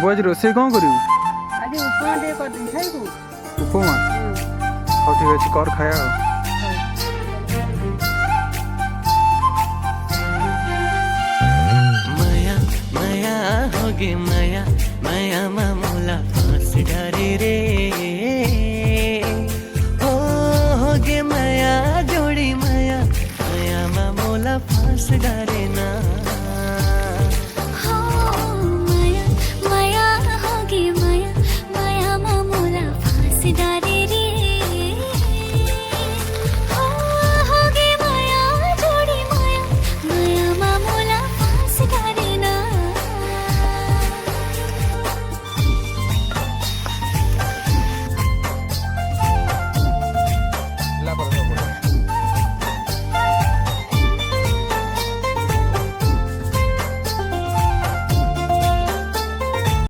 बुआज रोसे कौन करू आज उपमा दे कर दिन खाइबू उपमा हौ ठीक अछि कर खाया हो माया माया होगे माया माया मामूला फांस डारे रे ओ होगे माया जोड़ी माया माया मामूला फांस डारे